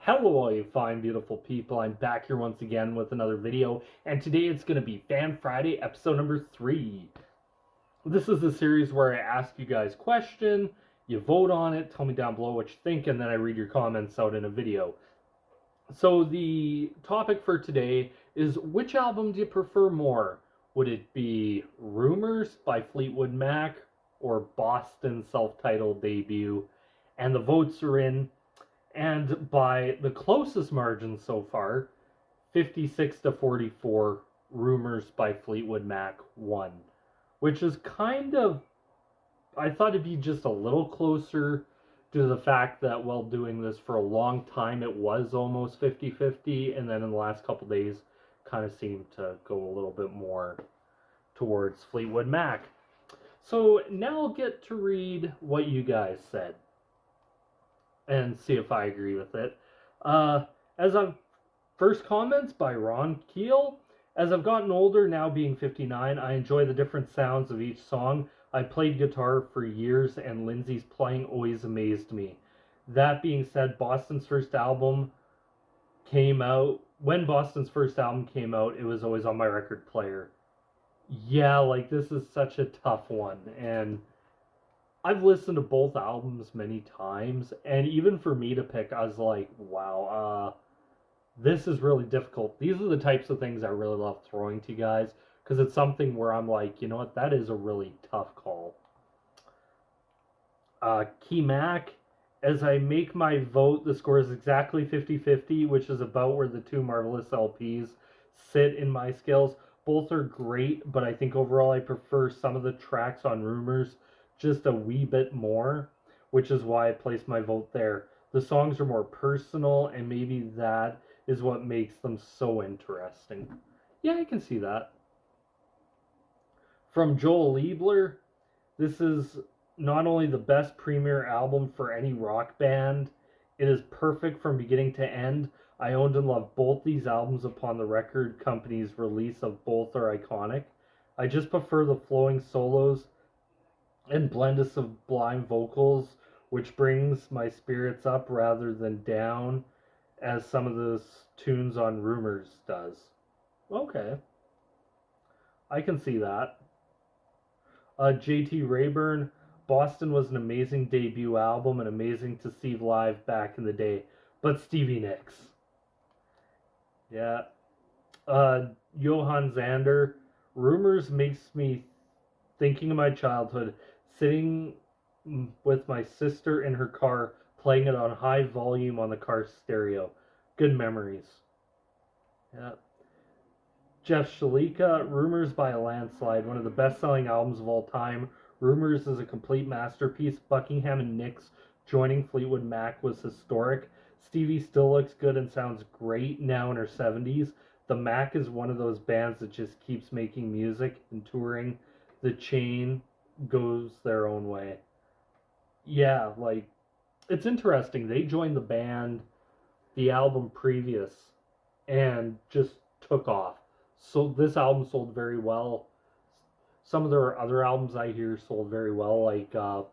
Hello, you fine, beautiful people. I'm back here once again with another video, and today it's going to be Fan Friday, episode number 3. This is a series where I ask you guys a question, you vote on it, tell me down below what you think, and then I read your comments out in a video. So the topic for today is, which album do you prefer more? Would it be Rumours by Fleetwood Mac or Boston's self-titled debut? And the votes are in. And by the closest margin so far, 56 to 44, Rumours by Fleetwood Mac won. Which is kind of, I thought it'd be just a little closer due to the fact that while doing this for a long time, it was almost 50-50. And then in the last couple days, kind of seemed to go a little bit more towards Fleetwood Mac. So now I'll get to read what you guys said and see if I agree with it. First comments by Ron Keel. As I've gotten older, now being 59, I enjoy the different sounds of each song. I played guitar for years, and Lindsay's playing always amazed me. That being said, Boston's first album came out. When Boston's first album came out, it was always on my record player. Yeah, like, this is such a tough one, and I've listened to both albums many times, and even for me to pick, I was like, wow, this is really difficult. These are the types of things I really love throwing to you guys, because it's something where I'm like, you know what, that is a really tough call. Key Mac, as I make my vote, the score is exactly 50-50, which is about where the two Marvelous LPs sit in my scales. Both are great, but I think overall I prefer some of the tracks on Rumours just a wee bit more, which is why I placed my vote there. The songs are more personal, and maybe that is what makes them so interesting. Yeah, I can see that. From Joel Liebler, this is not only the best premier album for any rock band, it is perfect from beginning to end. I owned and loved both these albums upon the record company's release of both are iconic. I just prefer the flowing solos and blend of sublime vocals, which brings my spirits up rather than down, as some of the tunes on Rumours does. Okay, I can see that. JT Rayburn, Boston was an amazing debut album and amazing to see live back in the day, but Stevie Nicks. Yeah. Johann Zander, Rumours makes me thinking of my childhood, sitting with my sister in her car, playing it on high volume on the car stereo. Good memories. Yeah. Jeff Shalika, Rumours by a landslide, one of the best-selling albums of all time. Rumours is a complete masterpiece. Buckingham and Nicks joining Fleetwood Mac was historic. Stevie still looks good and sounds great now in her 70s. The Mac is one of those bands that just keeps making music and touring. The chain goes their own way. Yeah, like, it's interesting. They joined the band the album previous and just took off. So this album sold very well. Some of their other albums I hear sold very well. Like Tango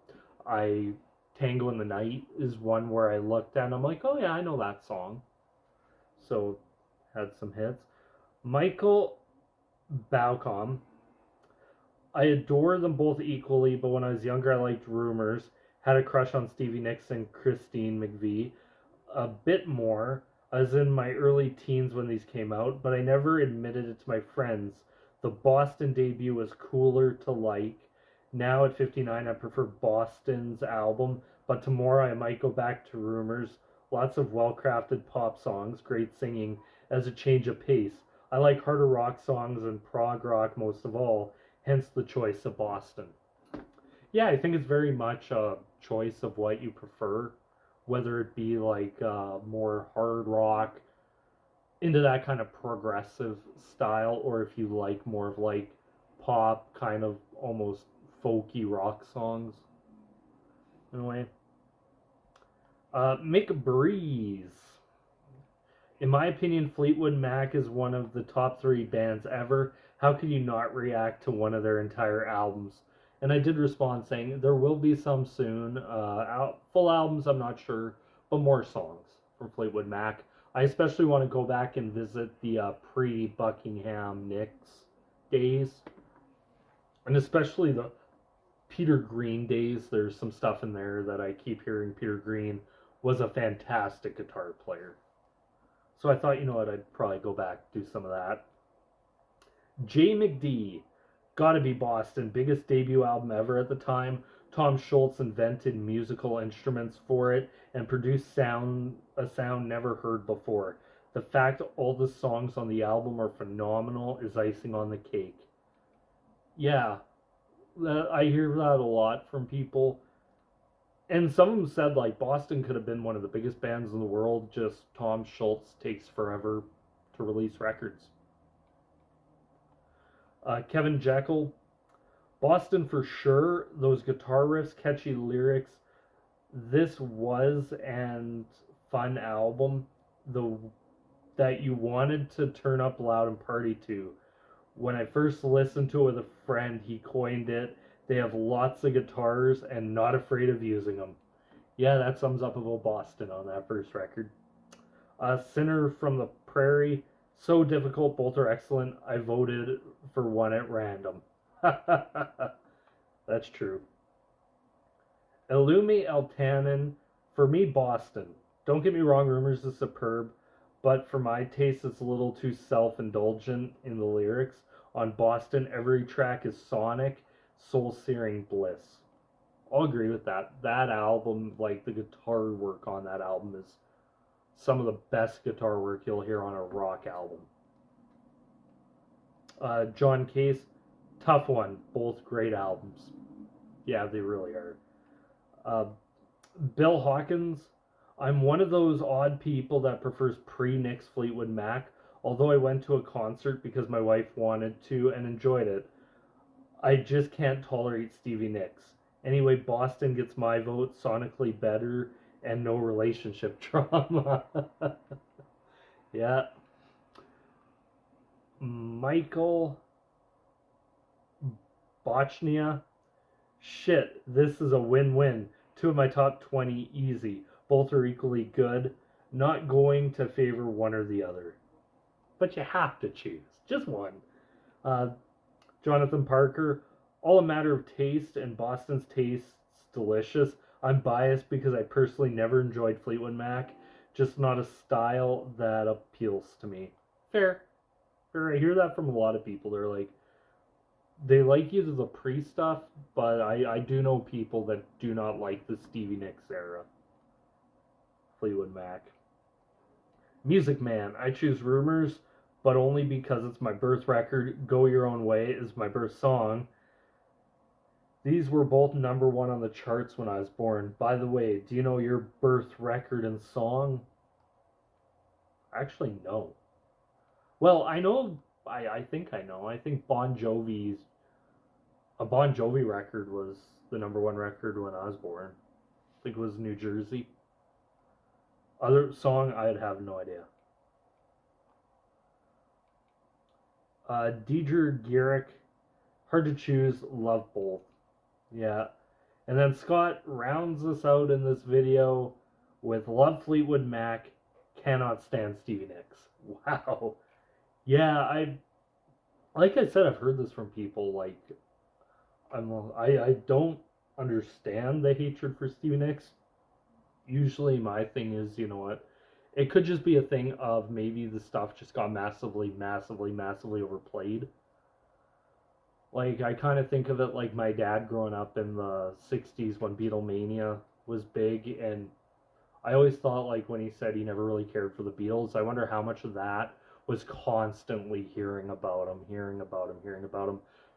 in the Night is one where I looked at and I'm like, oh yeah, I know that song. So had some hits. Michael Baucom, I adore them both equally, but when I was younger I liked Rumours. Had a crush on Stevie Nicks and Christine McVie a bit more. I was in my early teens when these came out, but I never admitted it to my friends. The Boston debut was cooler to like. Now at 59 I prefer Boston's album, but tomorrow I might go back to Rumours. Lots of well-crafted pop songs, great singing as a change of pace. I like harder rock songs and prog rock most of all, hence the choice of Boston. Yeah, I think it's very much a choice of what you prefer, whether it be like more hard rock, into that kind of progressive style, or if you like more of like pop, kind of almost folky rock songs. Anyway, Make a Breeze. In my opinion, Fleetwood Mac is one of the top 3 bands ever. How could you not react to one of their entire albums? And I did respond saying there will be some soon. Full albums, I'm not sure, but more songs from Fleetwood Mac. I especially want to go back and visit the pre-Buckingham Nicks days, and especially the Peter Green days. There's some stuff in there that I keep hearing. Peter Green was a fantastic guitar player. So I thought, you know what, I'd probably go back, do some of that. J. McD, gotta be Boston, biggest debut album ever at the time. Tom Scholz invented musical instruments for it and produced a sound never heard before. The fact all the songs on the album are phenomenal is icing on the cake. Yeah, I hear that a lot from people. And some of them said, like, Boston could have been one of the biggest bands in the world, just Tom Scholz takes forever to release records. Kevin Jekyll, Boston for sure. Those guitar riffs, catchy lyrics. This was and fun album that you wanted to turn up loud and party to. When I first listened to it with a friend, he coined it. They have lots of guitars and not afraid of using them. Yeah, that sums up about Boston on that first record. Sinner from the Prairie, so difficult, both are excellent. I voted for one at random. That's true. Illumi El Tannen, for me, Boston. Don't get me wrong, Rumours is superb, but for my taste, it's a little too self-indulgent in the lyrics. On Boston, every track is sonic, soul-searing bliss. I'll agree with that. That album, like the guitar work on that album is some of the best guitar work you'll hear on a rock album. John Case, tough one. Both great albums. Yeah, they really are. Bill Hawkins, I'm one of those odd people that prefers pre-Nicks Fleetwood Mac, although I went to a concert because my wife wanted to and enjoyed it. I just can't tolerate Stevie Nicks. Anyway, Boston gets my vote, sonically better and no relationship drama. Yeah. Michael Bochnia. Shit, this is a win-win. 2 of my top 20 easy. Both are equally good. Not going to favor one or the other. But you have to choose. Just one. Jonathan Parker. All a matter of taste, and Boston's taste's delicious. I'm biased because I personally never enjoyed Fleetwood Mac. Just not a style that appeals to me. Fair. Fair. I hear that from a lot of people. They're like, they like either the pre-stuff, but I do know people that do not like the Stevie Nicks era. Fleetwood Mac. Music Man. I choose Rumours, but only because it's my birth record. Go Your Own Way is my birth song. These were both number one on the charts when I was born. By the way, do you know your birth record and song? Actually, no. Well, I know, I think I know. I think a Bon Jovi record was the number one record when I was born. I think it was New Jersey. Other song, I'd have no idea. Deidre Garrick, hard to choose, love both. Yeah. And then Scott rounds us out in this video with love Fleetwood Mac, cannot stand Stevie Nicks. Wow. Yeah, like I said, I've heard this from people. Like, I don't understand the hatred for Stevie Nicks. Usually my thing is, you know what, it could just be a thing of maybe the stuff just got massively overplayed. Like, I kind of think of it like my dad growing up in the 60s when Beatlemania was big, and I always thought, like, when he said he never really cared for the Beatles, I wonder how much of that was constantly hearing about him,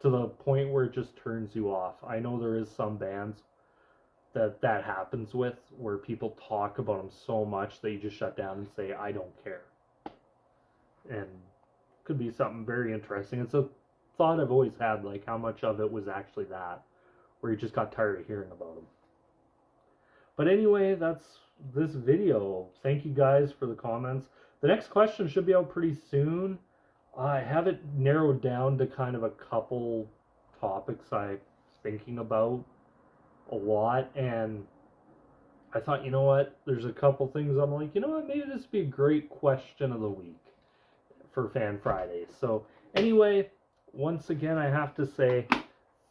to the point where it just turns you off. I know there is some bands that happens with, where people talk about them so much that you just shut down and say, I don't care. And could be something very interesting. It's a thought I've always had, like how much of it was actually that, where you just got tired of hearing about them. But anyway, that's this video. Thank you guys for the comments. The next question should be out pretty soon. I have it narrowed down to kind of a couple topics I'm thinking about a lot, and I thought, you know what? There's a couple things I'm like, you know what? Maybe this would be a great question of the week for Fan Friday. So anyway, once again, I have to say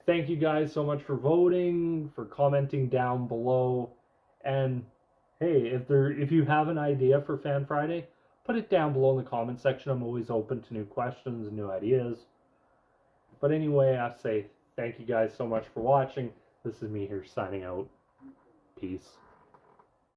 thank you guys so much for voting, for commenting down below, and hey, if you have an idea for Fan Friday, put it down below in the comment section. I'm always open to new questions and new ideas. But anyway, I say thank you guys so much for watching. This is me here signing out. Peace.